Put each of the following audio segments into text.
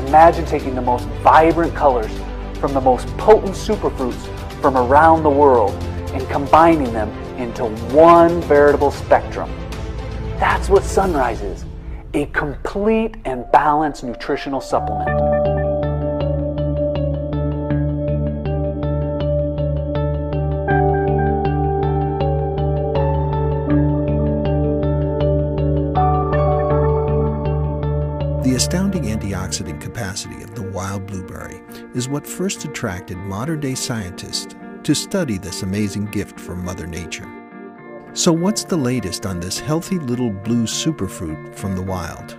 Imagine taking the most vibrant colors from the most potent superfruits from around the world and combining them into one veritable spectrum. That's what Sunrise is, a complete and balanced nutritional supplement. The astounding antioxidant capacity of the wild blueberry is what first attracted modern-day scientists to study this amazing gift from Mother Nature. So what's the latest on this healthy little blue superfruit from the wild?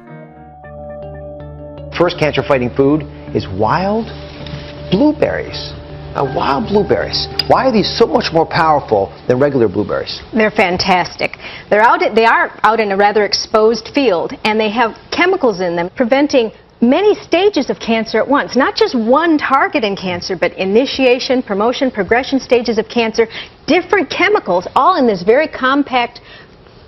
First cancer-fighting food is wild blueberries. Now, wild blueberries, why are these so much more powerful than regular blueberries? They're fantastic. They are out in a rather exposed field, and they have chemicals in them preventing many stages of cancer at once. Not just one target in cancer, but initiation, promotion, progression stages of cancer. Different chemicals, all in this very compact,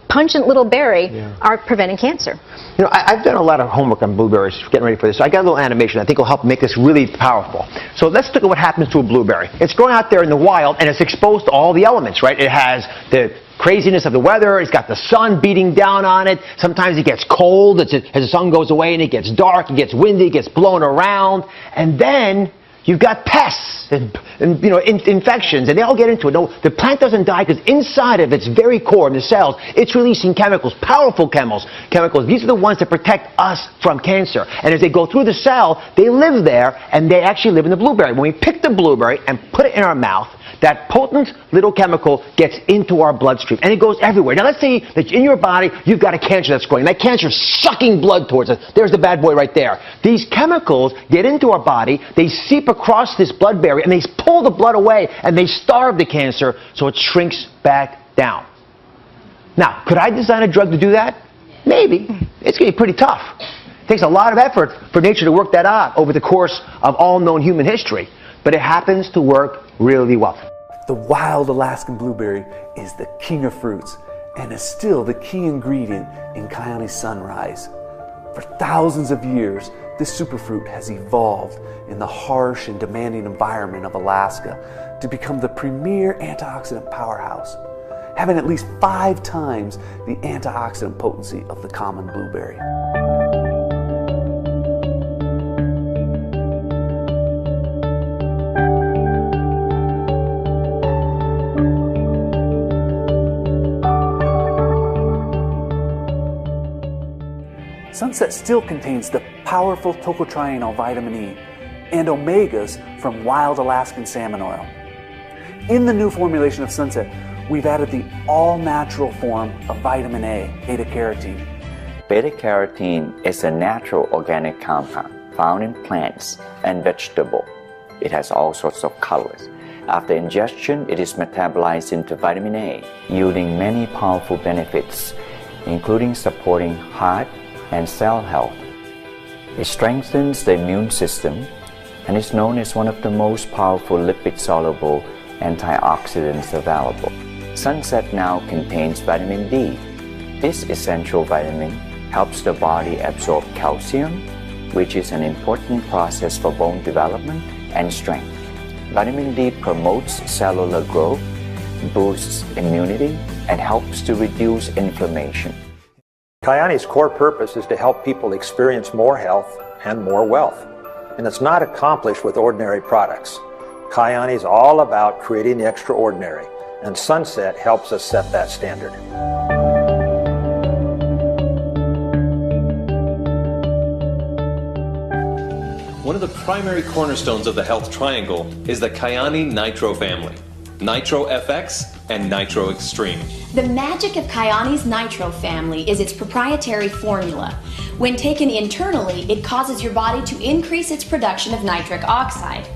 pungent little berry, are preventing cancer. You know, I've done a lot of homework on blueberries, getting ready for this. So I got a little animation I think will help make this really powerful. So let's look at what happens to a blueberry. It's growing out there in the wild, and it's exposed to all the elements, right? It has the craziness of the weather. It's got the sun beating down on it. Sometimes it gets cold as the sun goes away, and it gets dark, it gets windy, it gets blown around. And then you've got pests and you know, infections, and they all get into it. No, the plant doesn't die because inside of its very core, in the cells, it's releasing chemicals, powerful chemicals. These are the ones that protect us from cancer. And as they go through the cell, they live there, and they actually live in the blueberry. When we pick the blueberry and put it in our mouth, that potent little chemical gets into our bloodstream, and it goes everywhere. Now, let's say that in your body, you've got a cancer that's growing. That cancer is sucking blood towards us. There's the bad boy right there. These chemicals get into our body, they seep across this blood barrier, and they pull the blood away, and they starve the cancer so it shrinks back down. Now, could I design a drug to do that? Maybe. It's going to be pretty tough. It takes a lot of effort for nature to work that out over the course of all known human history, but it happens to work really well. The wild Alaskan blueberry is the king of fruits and is still the key ingredient in Kyani's Sunrise. For thousands of years, this superfruit has evolved in the harsh and demanding environment of Alaska to become the premier antioxidant powerhouse, having at least 5 times the antioxidant potency of the common blueberry. Sunset still contains the powerful tocotrienol vitamin E and omegas from wild Alaskan salmon oil. In the new formulation of Sunset, we've added the all-natural form of vitamin A, beta-carotene. Beta-carotene is a natural organic compound found in plants and vegetables. It has all sorts of colors. After ingestion, it is metabolized into vitamin A, yielding many powerful benefits, including supporting heart and cell health. It strengthens the immune system and is known as one of the most powerful lipid-soluble antioxidants available. Sunset now contains vitamin D. This essential vitamin helps the body absorb calcium, which is an important process for bone development and strength. Vitamin D promotes cellular growth, boosts immunity, and helps to reduce inflammation. Kyani's core purpose is to help people experience more health and more wealth. And it's not accomplished with ordinary products. Kyani is all about creating the extraordinary, and Sunset helps us set that standard. One of the primary cornerstones of the health triangle is the Kyani Nitro family. Nitro FX and Nitro Extreme. The magic of Kyani's Nitro family is its proprietary formula. When taken internally, it causes your body to increase its production of nitric oxide.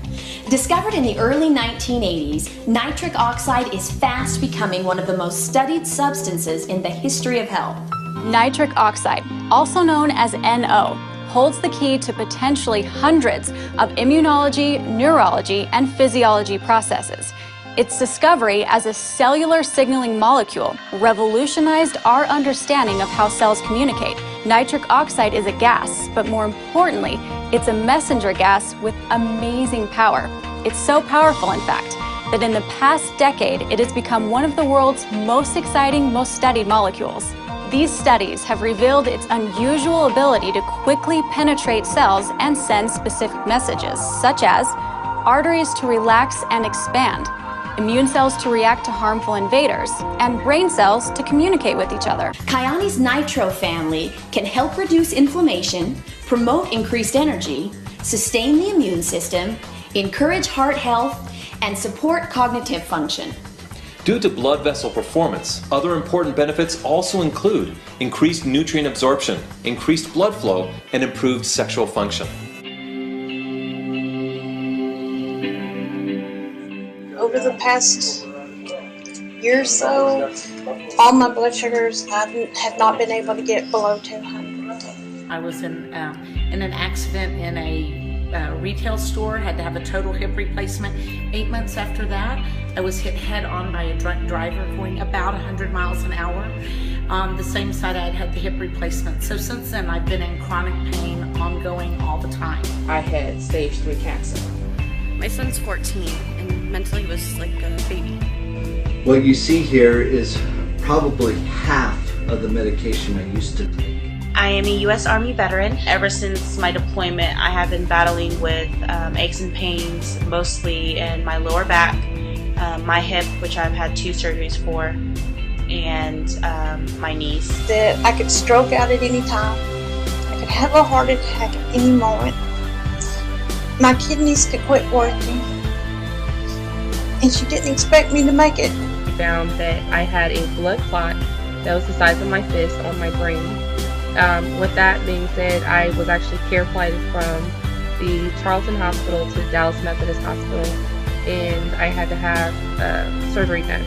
Discovered in the early 1980s, nitric oxide is fast becoming one of the most studied substances in the history of health. Nitric oxide, also known as NO, holds the key to potentially hundreds of immunology, neurology, and physiology processes. Its discovery as a cellular signaling molecule revolutionized our understanding of how cells communicate. Nitric oxide is a gas, but more importantly, it's a messenger gas with amazing power. It's so powerful, in fact, that in the past decade, it has become one of the world's most exciting, most studied molecules. These studies have revealed its unusual ability to quickly penetrate cells and send specific messages, such as arteries to relax and expand, immune cells to react to harmful invaders, and brain cells to communicate with each other. Kyani's Nitro family can help reduce inflammation, promote increased energy, sustain the immune system, encourage heart health, and support cognitive function. Due to blood vessel performance, other important benefits also include increased nutrient absorption, increased blood flow, and improved sexual function. Over the past year or so, all my blood sugars have not been able to get below 200. I was in an accident in a retail store, had to have a total hip replacement. 8 months after that, I was hit head on by a drunk driver going about 100 miles an hour on the same side I had had the hip replacement. So since then, I've been in chronic pain, ongoing all the time. I had stage 3 cancer. My son's 14 and mentally was like a baby. What you see here is probably half of the medication I used to take. I am a U.S. Army veteran. Ever since my deployment, I have been battling with aches and pains, mostly in my lower back, my hip, which I've had 2 surgeries for, and my knees. That I could stroke out at any time. I could have a heart attack at any moment. My kidneys could quit working. And she didn't expect me to make it. We found that I had a blood clot that was the size of my fist on my brain. With that being said, I was actually care flighted from the Charlton Hospital to Dallas Methodist Hospital, and I had to have surgery done.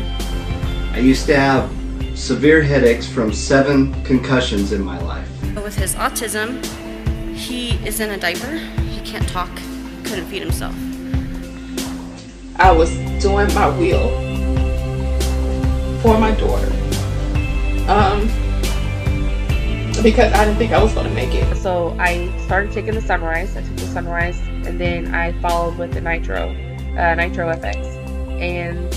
I used to have severe headaches from 7 concussions in my life. With his autism, he is in a diaper, he can't talk, couldn't feed himself. I was doing my wheel for my daughter. Because I didn't think I was going to make it. So I started taking the Sunrise. I took the Sunrise, and then I followed with the Nitro FX. And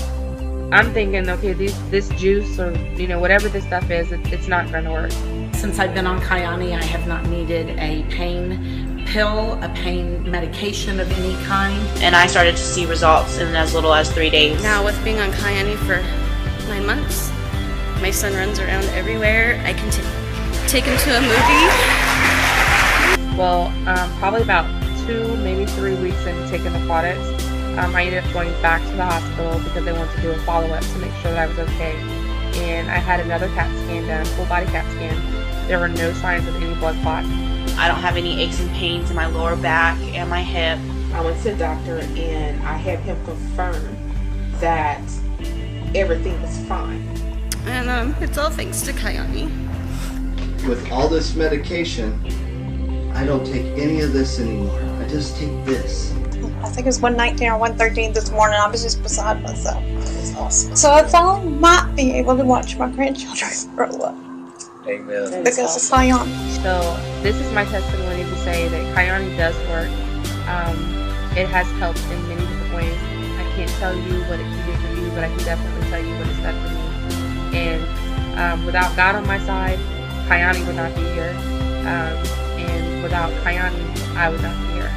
I'm thinking, okay, this juice or whatever this stuff is, it's not going to work. Since I've been on Kyani, I have not needed a pain pill, a pain medication of any kind. And I started to see results in as little as 3 days. Now with being on Kyani for 9 months, my son runs around everywhere. I can take him to a movie. Well, probably about 2, maybe 3 weeks into taking the products, I ended up going back to the hospital because they wanted to do a follow-up to make sure that I was okay. And I had another CAT scan done, full body CAT scan. There were no signs of any blood clot. I don't have any aches and pains in my lower back and my hip. I went to the doctor and I had him confirm that everything was fine. And it's all thanks to Kyani. With all this medication, I don't take any of this anymore. I just take this. I think it was 1:19 or 1:13 this morning. I was just beside myself. It's awesome. So I finally might be able to watch my grandchildren grow up. Amen. Because of Kyani. So this is my testimony to say that Kyani does work. It has helped in many different ways. I can't tell you what it can do for you, but I can definitely tell you what it's done for me. And without God on my side, Kyani would not be here. And without Kyani, I would not be here.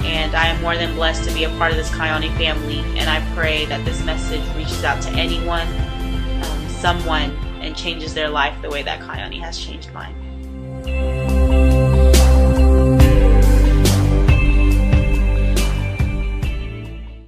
And I am more than blessed to be a part of this Kyani family. And I pray that this message reaches out to anyone, someone, and changes their life the way that Kyani has changed mine.